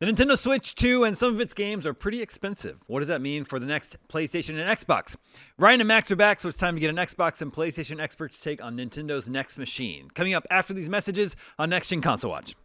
The Nintendo Switch 2 and some of its games are pretty expensive. What does that mean for the next PlayStation and Xbox? Ryan and Max are back, so it's time to get an Xbox and PlayStation experts' take on Nintendo's next machine. Coming up after these messages on Next Gen Console Watch.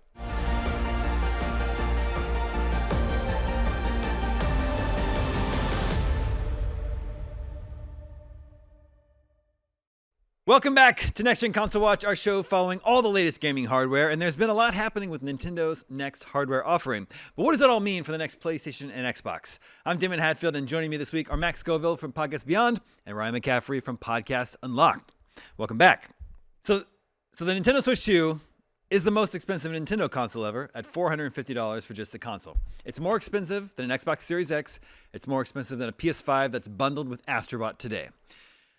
Welcome back to Next Gen Console Watch, our show following all the latest gaming hardware, and there's been a lot happening with Nintendo's next hardware offering. But what does that all mean for the next PlayStation and Xbox? I'm Damon Hatfield, and joining me this week are Max Scoville from Podcast Beyond and Ryan McCaffrey from Podcast Unlocked. Welcome back. So the Nintendo Switch 2 is the most expensive Nintendo console ever at $450 for just a console. It's more expensive than an Xbox Series X. It's more expensive than a PS5 that's bundled with Astrobot today.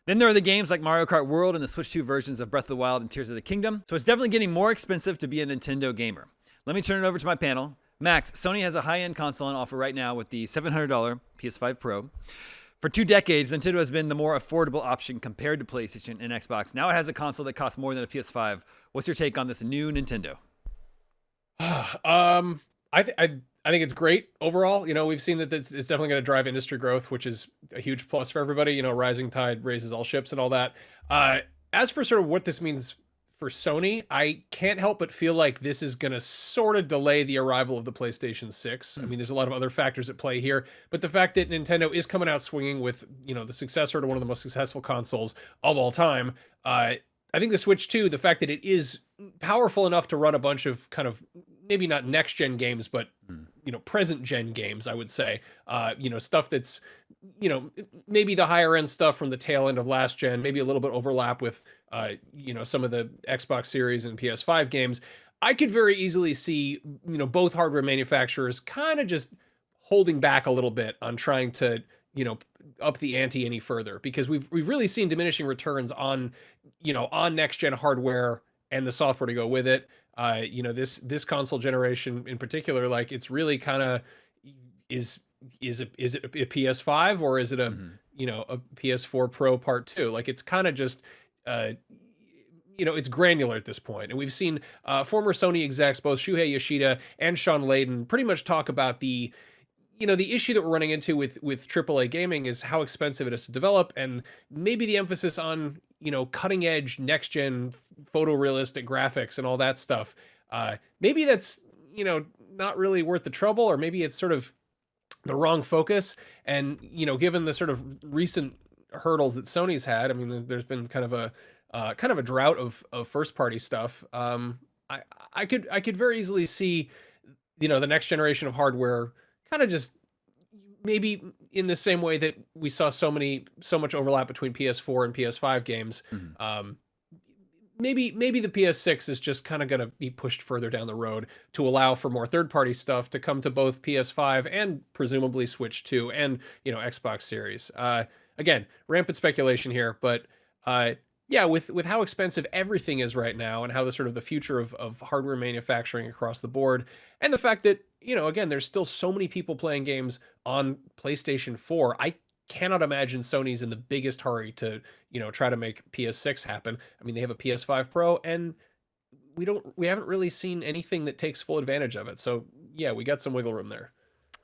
Then there are the games like Mario Kart World and the Switch 2 versions of Breath of the Wild and Tears of the Kingdom. So it's definitely getting more expensive to be a Nintendo gamer. Let me turn it over to my panel. Max, Sony has a high-end console on offer right now with the $700 PS5 Pro. For 2 decades, Nintendo has been the more affordable option compared to PlayStation and Xbox. Now it has a console that costs more than a PS5. What's your take on this new Nintendo? I think it's great overall. You know, we've seen that it's definitely going to drive industry growth, which is a huge plus for everybody. You know, rising tide raises all ships and all that. As for sort of what this means for Sony, I can't help but feel like this is going to sort of delay the arrival of the PlayStation 6. I mean, there's a lot of other factors at play here, but the fact that Nintendo is coming out swinging with, you know, the successor to one of the most successful consoles of all time, I think the Switch 2, the fact that it is powerful enough to run a bunch of kind of maybe not next gen games, but you know, present gen games, I would say, you know, stuff that's, you know, maybe the higher end stuff from the tail end of last gen, maybe a little bit overlap with, you know, some of the Xbox Series and PS5 games. I could very easily see, you know, both hardware manufacturers kind of just holding back a little bit on trying to, you know, up the ante any further, because we've really seen diminishing returns on, you know, on next gen hardware and the software to go with it. You know, this console generation in particular, like, it's really kind of is it a PS5 or is it a you know, a PS4 Pro Part 2? Like, it's kind of just you know, it's granular at this point. And we've seen former Sony execs, both Shuhei Yoshida and Sean Layden, pretty much talk about the, you know, the issue that we're running into with AAA gaming is how expensive it is to develop, and maybe the emphasis on, you know, cutting edge next gen photorealistic graphics and all that stuff. Maybe that's, you know, not really worth the trouble, or maybe it's sort of the wrong focus. And, you know, given the sort of recent hurdles that Sony's had, I mean, there's been kind of a drought of first party stuff. I could very easily see, you know, the next generation of hardware kind of just maybe in the same way that we saw so much overlap between PS4 and PS5 games. Maybe the PS6 is just kind of going to be pushed further down the road to allow for more third-party stuff to come to both PS5 and presumably Switch 2 and, you know, Xbox Series. Again, rampant speculation here, but yeah, with how expensive everything is right now and how the sort of the future of hardware manufacturing across the board, and the fact that, you know, again, there's still so many people playing games on PlayStation 4. I cannot imagine Sony's in the biggest hurry to, you know, try to make PS6 happen. I mean, they have a PS5 Pro, and we haven't really seen anything that takes full advantage of it. So yeah, we got some wiggle room there.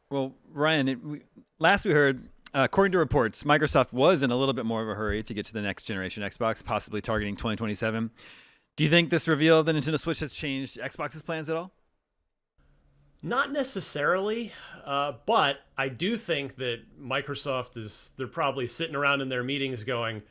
Well, Ryan, last we heard, according to reports, Microsoft was in a little bit more of a hurry to get to the next generation Xbox, possibly targeting 2027. Do you think this reveal of the Nintendo Switch has changed Xbox's plans at all? Not necessarily, but I do think that they're probably sitting around in their meetings going,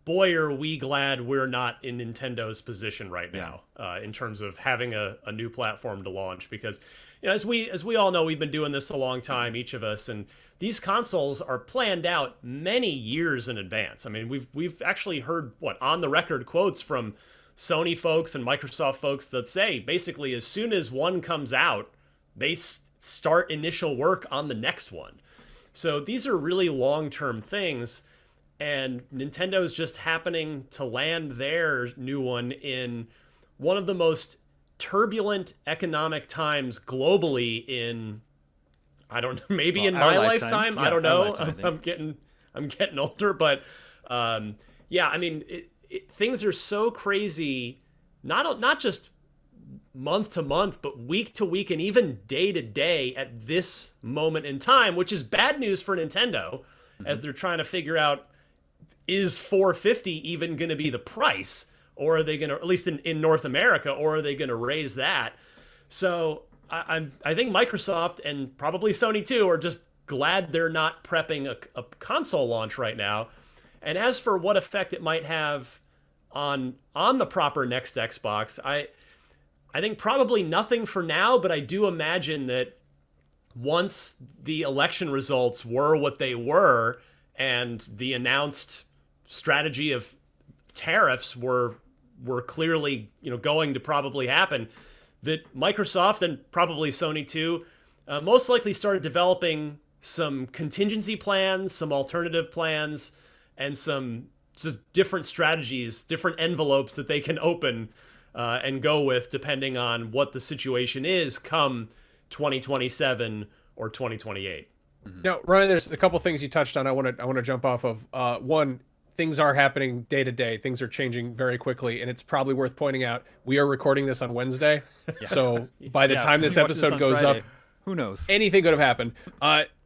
boy, are we glad we're not in Nintendo's position right now, in terms of having a new platform to launch. Because, you know, as we all know, we've been doing this a long time, each of us, and these consoles are planned out many years in advance. I mean, we've actually heard on the record quotes from Sony folks and Microsoft folks that say basically as soon as one comes out, they start initial work on the next one. So these are really long-term things, and Nintendo's just happening to land their new one in one of the most turbulent economic times globally in, I don't know, maybe in my lifetime. Yeah, I don't know. I'm getting older, but yeah, I mean, things are so crazy, not just month to month, but week to week and even day to day at this moment in time, which is bad news for Nintendo as they're trying to figure out, is 450 even going to be the price, or are they going to, at least in North America, or are they going to raise that? So I think Microsoft and probably Sony too are just glad they're not prepping a console launch right now. And as for what effect it might have on the proper next Xbox, I think probably nothing for now, but I do imagine that once the election results were what they were and the announced strategy of tariffs were clearly, going to probably happen, that Microsoft and probably Sony too most likely started developing some contingency plans, some alternative plans, and some just different strategies, different envelopes that they can open and go with depending on what the situation is come 2027 or 2028. Now, Ryan, there's a couple things you touched on. I want to jump off of. One, things are happening day to day. Things are changing very quickly, and it's probably worth pointing out we are recording this on Wednesday, so by the time this episode goes up, who knows? Anything could have happened.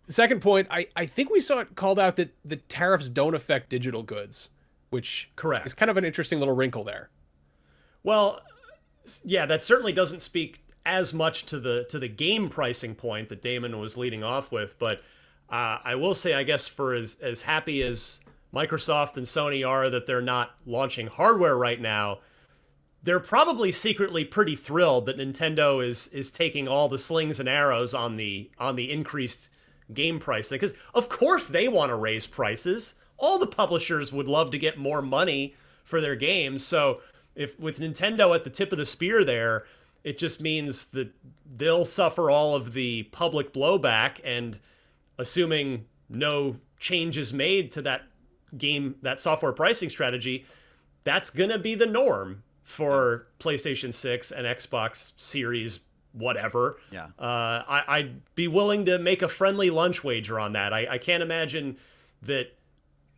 Second point, I think we saw it called out that the tariffs don't affect digital goods, which Correct. is kind of an interesting little wrinkle there. Well, yeah, that certainly doesn't speak as much to the game pricing point that Damon was leading off with, but I will say, I guess, for as happy as Microsoft and Sony are that they're not launching hardware right now, they're probably secretly pretty thrilled that Nintendo is taking all the slings and arrows on the increased game price thing, because of course they want to raise prices. All the publishers would love to get more money for their games. So if with Nintendo at the tip of the spear there, it just means that they'll suffer all of the public blowback, and assuming no changes made to that software pricing strategy, that's gonna be the norm for PlayStation 6 and Xbox Series whatever. Yeah. I'd be willing to make a friendly lunch wager on that. I can't imagine that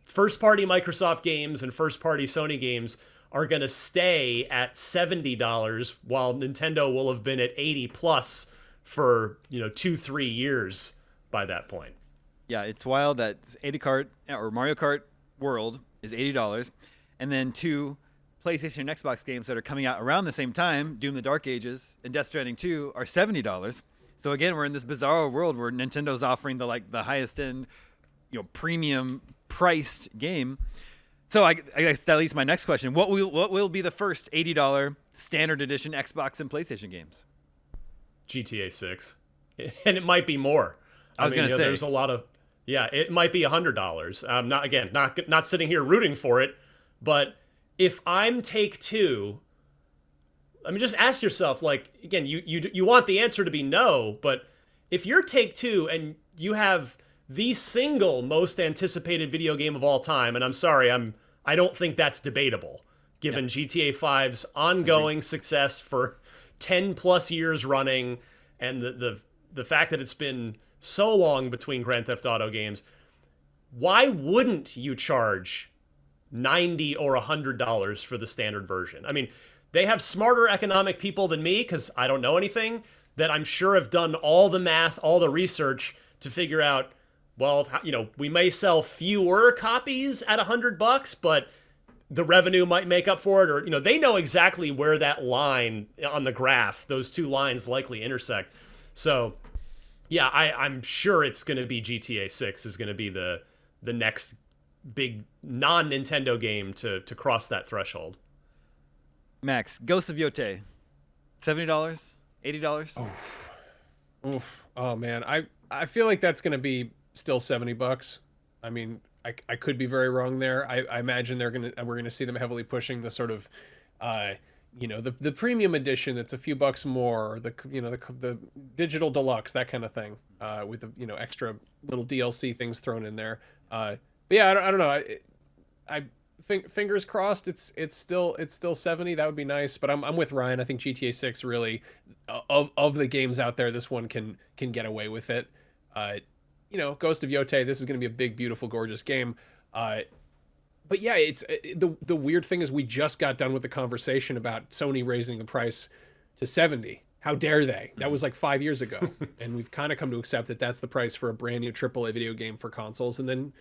first-party Microsoft games and first-party Sony games are going to stay at $70 while Nintendo will have been at 80 plus for 2-3 years by that point. Yeah, it's wild that 80 Kart or Mario Kart World is $80, and then two PlayStation and Xbox games that are coming out around the same time, Doom: The Dark Ages and Death Stranding 2, are $70. So again, we're in this bizarre world where Nintendo's offering the highest end, premium priced game. So I guess that leads to my next question: What will be the first $80 standard edition Xbox and PlayStation games? GTA 6, and it might be more. I was going to say there's a lot of it might be $100. Not sitting here rooting for it, but if I'm Take-Two, I mean, just ask yourself, again, you want the answer to be no, but if you're Take-Two and you have the single most anticipated video game of all time, and I'm sorry, I don't think that's debatable, given GTA 5's ongoing success for 10 plus years running, and the fact that it's been so long between Grand Theft Auto games. Why wouldn't you charge $90 or $100 for the standard version? I mean, they have smarter economic people than me, because I don't know anything, that I'm sure have done all the math, all the research to figure out, well, we may sell fewer copies at $100, but the revenue might make up for it, or they know exactly where that line on the graph, those two lines likely intersect. So yeah, I'm sure it's going to be GTA 6 is going to be the next big non-Nintendo game to cross that threshold. Max, Ghost of Yotei, $70, $80. Oh man, I feel like that's going to be still $70. I mean, I could be very wrong there. I imagine we're gonna see them heavily pushing the sort of the premium edition that's a few bucks more, the digital deluxe, that kind of thing, with the extra little DLC things thrown in there. But yeah, I don't know. I fingers crossed it's still 70. That would be nice. But I'm with Ryan. I think GTA 6 really, of the games out there, this one can get away with it. Ghost of Yotei, this is going to be a big, beautiful, gorgeous game. But yeah, it's the weird thing is we just got done with the conversation about Sony raising the price to 70. How dare they? That was like 5 years ago. And we've kind of come to accept that that's the price for a brand new AAA video game for consoles. And then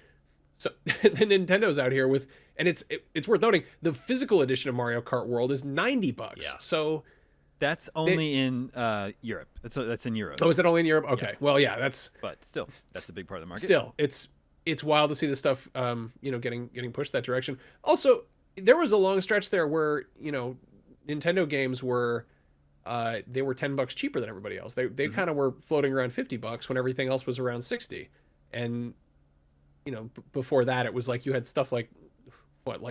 so the Nintendo's out here with, and it's worth noting, the physical edition of Mario Kart World is $90. Yeah. So That's only in Europe. That's in euros. oh, is that only in Europe? Okay. Well, yeah, that's But still, that's a big part of the market. still it's wild to see this stuff getting pushed that direction. Also, there was a long stretch there where, Nintendo games were they were $10 cheaper than everybody else. They kind of were floating around $50 when everything else was around 60. And before that, it was like you had stuff like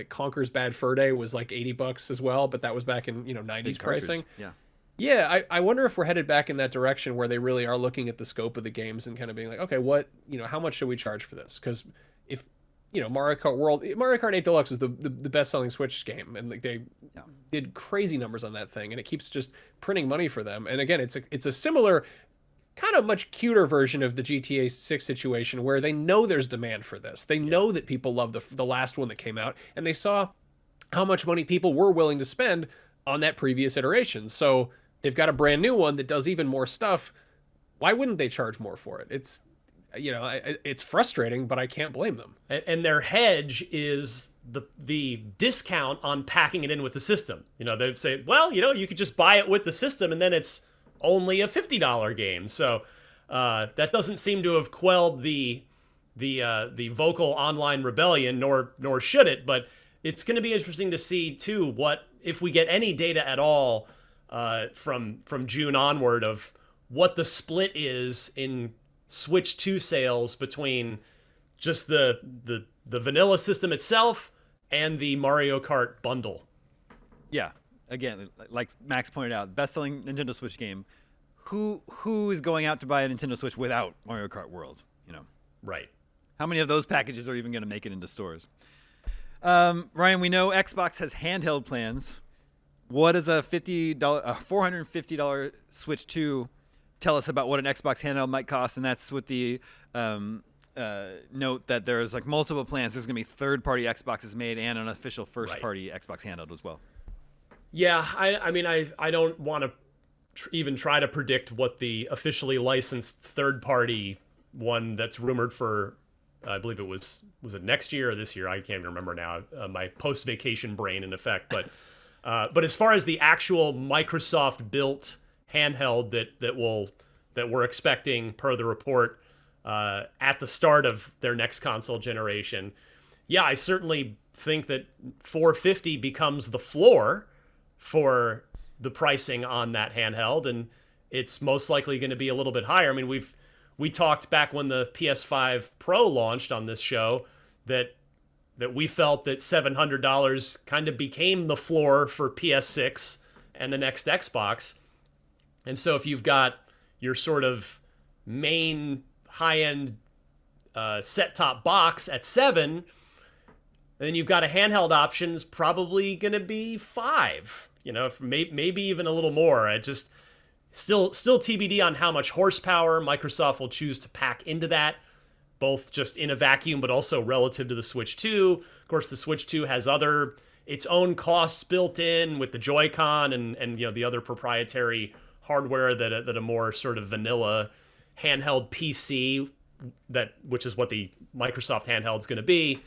Conker's Bad Fur Day was like $80 as well, but that was back in 90s Big pricing. cartridge. Yeah. Yeah, I wonder if we're headed back in that direction where they really are looking at the scope of the games and kind of being like, okay, how much should we charge for this? Because if Mario Kart 8 Deluxe is the best-selling Switch game, and they did crazy numbers on that thing, and it keeps just printing money for them. And again, it's a similar, kind of much cuter version of the GTA 6 situation, where they know there's demand for this. They know that people love the last one that came out, and they saw how much money people were willing to spend on that previous iteration. So they've got a brand new one that does even more stuff. Why wouldn't they charge more for it? It's it's frustrating, but I can't blame them. And their hedge is the discount on packing it in with the system. They say, well, you could just buy it with the system, and then it's only a $50 game. So that doesn't seem to have quelled the vocal online rebellion, nor should it. But it's going to be interesting to see too what, if we get any data at all from June onward, of what the split is in Switch 2 sales between just the vanilla system itself and the Mario Kart bundle. Yeah. Again, like Max pointed out, best-selling Nintendo Switch game. Who is going out to buy a Nintendo Switch without Mario Kart World? Right. How many of those packages are even going to make it into stores? Ryan, we know Xbox has handheld plans. What does a $450 Switch 2 tell us about what an Xbox handheld might cost? And that's with the note that there's like multiple plans. There's going to be third-party Xboxes made and an official first-party Xbox handheld as well. Yeah, I mean, I don't want to even try to predict what the officially licensed third-party one that's rumored for, I believe it was it next year or this year? I can't even remember now. My post-vacation brain in effect. But as far as the actual Microsoft-built handheld that we're expecting per the report at the start of their next console generation, yeah, I certainly think that $450 becomes the floor for the pricing on that handheld, and it's most likely going to be a little bit higher. I mean, we talked back when the PS5 Pro launched on this show that we felt that $700 kind of became the floor for PS6 and the next Xbox. And so if you've got your sort of main high-end set-top box at $7, then you've got a handheld options probably going to be $5. Maybe even a little more. It just still TBD on how much horsepower Microsoft will choose to pack into that, both just in a vacuum, but also relative to the Switch 2. Of course, the Switch 2 has its own costs built in with the Joy-Con and the other proprietary hardware that a more sort of vanilla handheld PC, which is what the Microsoft handheld is going to be,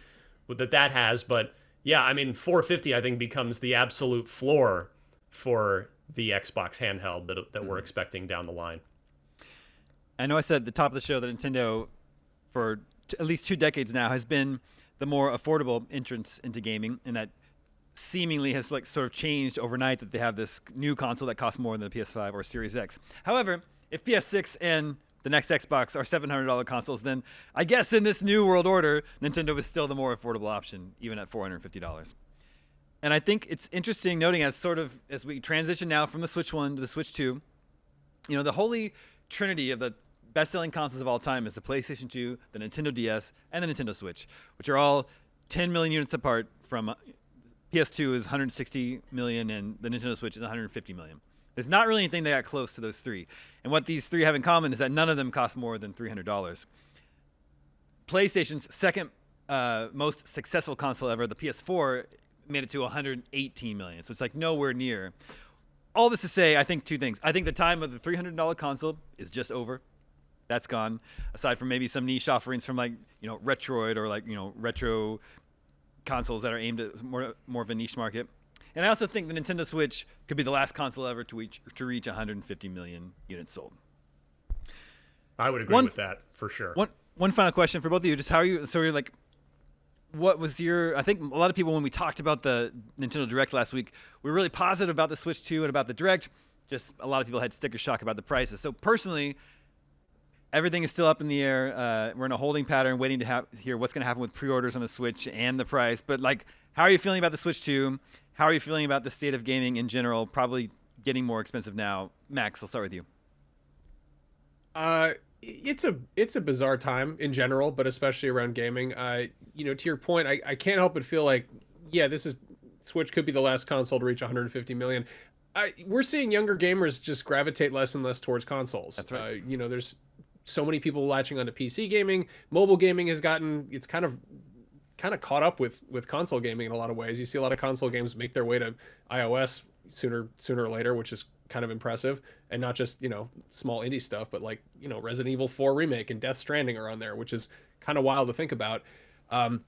that has. But yeah, I mean, $450 I think becomes the absolute floor for the Xbox handheld that we're expecting down the line. I know I said at the top of the show that Nintendo, for at least 2 decades now, has been the more affordable entrance into gaming, and that seemingly has sort of changed overnight, that they have this new console that costs more than the PS5 or Series X. However, if PS6 and the next Xbox are $700 consoles, then I guess in this new world order, Nintendo is still the more affordable option, even at $450. And I think it's interesting noting as we transition now from the Switch 1 to the Switch 2, the holy trinity of the best-selling consoles of all time is the PlayStation 2, the Nintendo DS, and the Nintendo Switch, which are all 10 million units apart. From PS2 is 160 million, and the Nintendo Switch is 150 million. There's not really anything that got close to those three. And what these three have in common is that none of them cost more than $300. PlayStation's second most successful console ever, the PS4, made it to 118 million. So it's nowhere near. all this to say, I think two things. I think the time of the $300 console is just over. That's gone. Aside from maybe some niche offerings from like, Retroid or like, retro consoles that are aimed at more of a niche market. And I also think the Nintendo Switch could be the last console ever to reach 150 million units sold. I would agree with that for sure. One final question for both of you. Just how are you? So you're like, what was your? I think a lot of people, when we talked about the Nintendo Direct last week, we were really positive about the Switch 2 and about the Direct. Just a lot of people had sticker shock about the prices. So personally, everything is still up in the air. We're in a holding pattern, waiting to hear what's going to happen with pre-orders on the Switch and the price. But like, how are you feeling about the Switch 2? How are you feeling about the state of gaming in general? Probably getting more expensive now. Max, I'll start with you. It's a bizarre time in general, but especially around gaming. To your point, I can't help but feel like, Switch could be the last console to reach 150 million. We're seeing younger gamers just gravitate less and less towards consoles. That's right. There's so many people latching onto PC gaming. Mobile gaming has it's kind of caught up with console gaming in a lot of ways. You see a lot of console games make their way to iOS sooner or later, which is kind of impressive, and not just small indie stuff, but like Resident Evil 4 remake and Death Stranding are on there, which is kind of wild to think about. And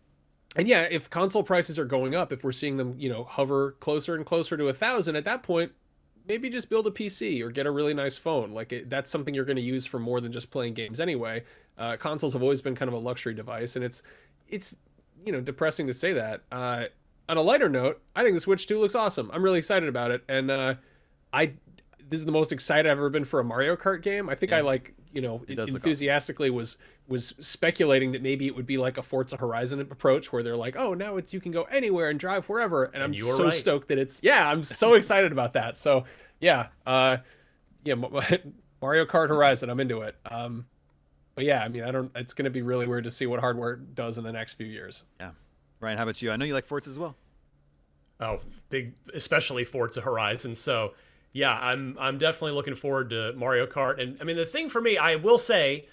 yeah, if console prices are going up, if we're seeing them hover closer and closer to 1,000, at that point maybe just build a PC or get a really nice phone. That's something you're going to use for more than just playing games anyway. Consoles have always been kind of a luxury device, and it's depressing to say that. On a lighter note, I think the Switch 2 looks awesome. I'm really excited about it, and this is the most excited I've ever been for a Mario Kart game. I think I enthusiastically was speculating that maybe it would be like a Forza Horizon approach, where they're like, oh, now you can go anywhere and drive wherever, and I'm so right. stoked that I'm so excited about that. So Mario Kart Horizon, I'm into it. But yeah, it's going to be really weird to see what hardware does in the next few years. Yeah. Ryan, how about you? I know you like Forza as well. Oh, big, especially Forza Horizon. So yeah, I'm definitely looking forward to Mario Kart. And the thing for me, I will say,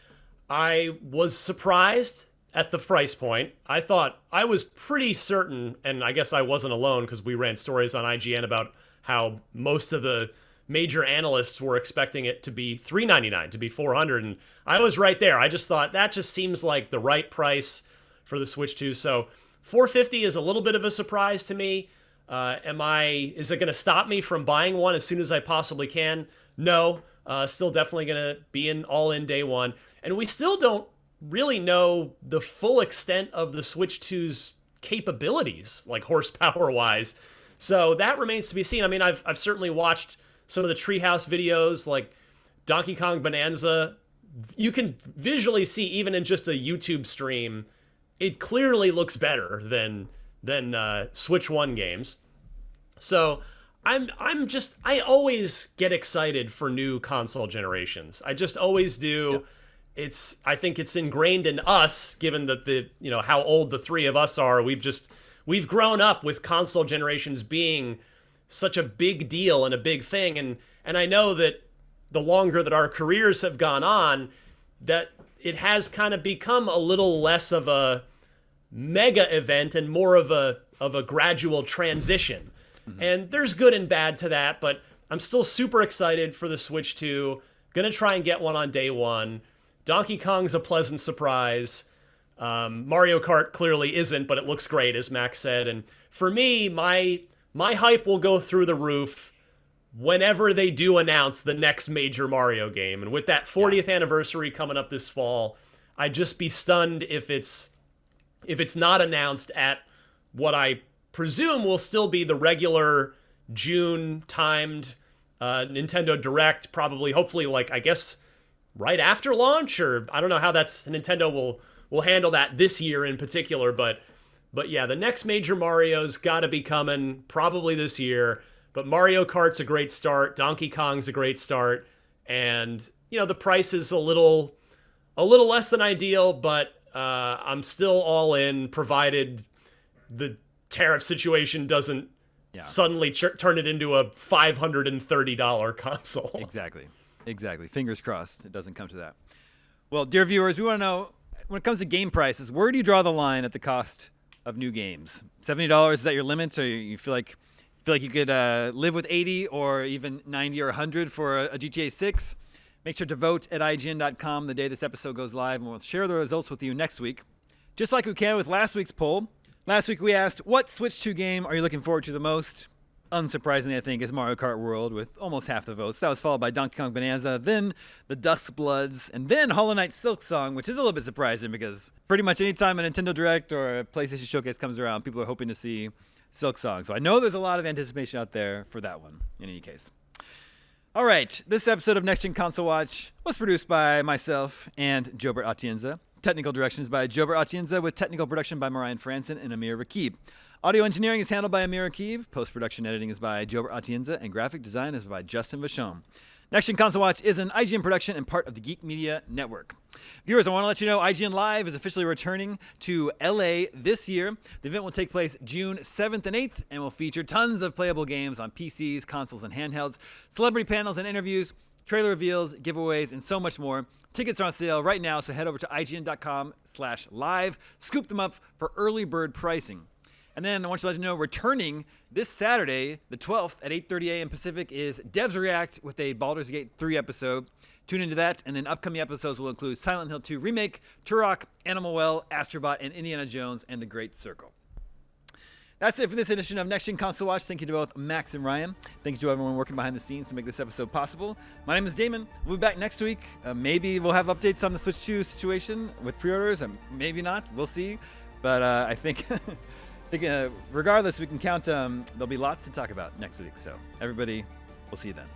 I was surprised at the price point. I thought I was pretty certain, and I guess I wasn't alone because we ran stories on IGN about how most of the major analysts were expecting it to be $399, to be $400, and I was right there. I just thought that just seems like the right price for the Switch 2. So $450 is a little bit of a surprise to me. Is it going to stop me from buying one as soon as I possibly can? No. Still definitely going to be in all in day one. And we still don't really know the full extent of the Switch 2's capabilities, like horsepower wise. So that remains to be seen. I've certainly watched some of the Treehouse videos, like Donkey Kong Bonanza. You can visually see, even in just a YouTube stream, it clearly looks better than Switch 1 games. So I always get excited for new console generations. I just always do. Yeah. I think it's ingrained in us, given that how old the three of us are. We've grown up with console generations being such a big deal and a big thing. And I know that the longer that our careers have gone on, that it has kind of become a little less of a mega event and more of a gradual transition. Mm-hmm. And there's good and bad to that, but I'm still super excited for the Switch 2. Gonna try and get one on day one. Donkey Kong's a pleasant surprise. Mario Kart clearly isn't, but it looks great, as Max said. And for me, my hype will go through the roof whenever they do announce the next major Mario game. And with that 40th anniversary coming up this fall, I'd just be stunned if it's not announced at what I presume will still be the regular June-timed Nintendo Direct, probably, hopefully, I guess, right after launch, or I don't know how Nintendo will handle that this year in particular, but yeah, the next major Mario's got to be coming probably this year. But Mario Kart's a great start, Donkey Kong's a great start, and the price is a little less than ideal, but I'm still all in, provided the tariff situation doesn't suddenly turn it into a $530 console. Exactly. Fingers crossed it doesn't come to that. Well, dear viewers, we want to know, when it comes to game prices, where do you draw the line at the cost of new games? $70, is that your limit? Or you feel like Feel like you could live with 80 or even 90 or 100 for a GTA 6? Make sure to vote at IGN.com the day this episode goes live, and we'll share the results with you next week. Just like we can with last week's poll. Last week we asked, what Switch 2 game are you looking forward to the most? Unsurprisingly, I think, is Mario Kart World with almost half the votes. That was followed by Donkey Kong Bonanza, then the Dusk Bloods, and then Hollow Knight Silk Song, which is a little bit surprising because pretty much any time a Nintendo Direct or a PlayStation Showcase comes around, people are hoping to see Silk Song. So I know there's a lot of anticipation out there for that one, in any case. All right, this episode of Next Gen Console Watch was produced by myself and Jobert Atienza. Technical direction is by Jobert Atienza, with technical production by Marian Franson and Amir Rakib. Audio engineering is handled by Amir Rakib. Post-production editing is by Jobert Atienza, and graphic design is by Justin Vachon. Next Gen Console Watch is an IGN production and part of the Geek Media Network. Viewers, I want to let you know IGN Live is officially returning to LA this year. The event will take place June 7th and 8th and will feature tons of playable games on PCs, consoles, and handhelds, celebrity panels and interviews, trailer reveals, giveaways, and so much more. Tickets are on sale right now, so head over to IGN.com/live. Scoop them up for early bird pricing. And then I want to let you know, returning this Saturday, the 12th at 8:30 a.m. Pacific, is Devs React with a Baldur's Gate 3 episode. Tune into that, and then upcoming episodes will include Silent Hill 2 Remake, Turok, Animal Well, Astrobot, and Indiana Jones and the Great Circle. That's it for this edition of Next Gen Console Watch. Thank you to both Max and Ryan. Thank you to everyone working behind the scenes to make this episode possible. My name is Damon. We'll be back next week. Maybe we'll have updates on the Switch 2 situation with pre-orders, and maybe not. We'll see. But I think... regardless, we can count. There'll be lots to talk about next week. So, everybody, we'll see you then.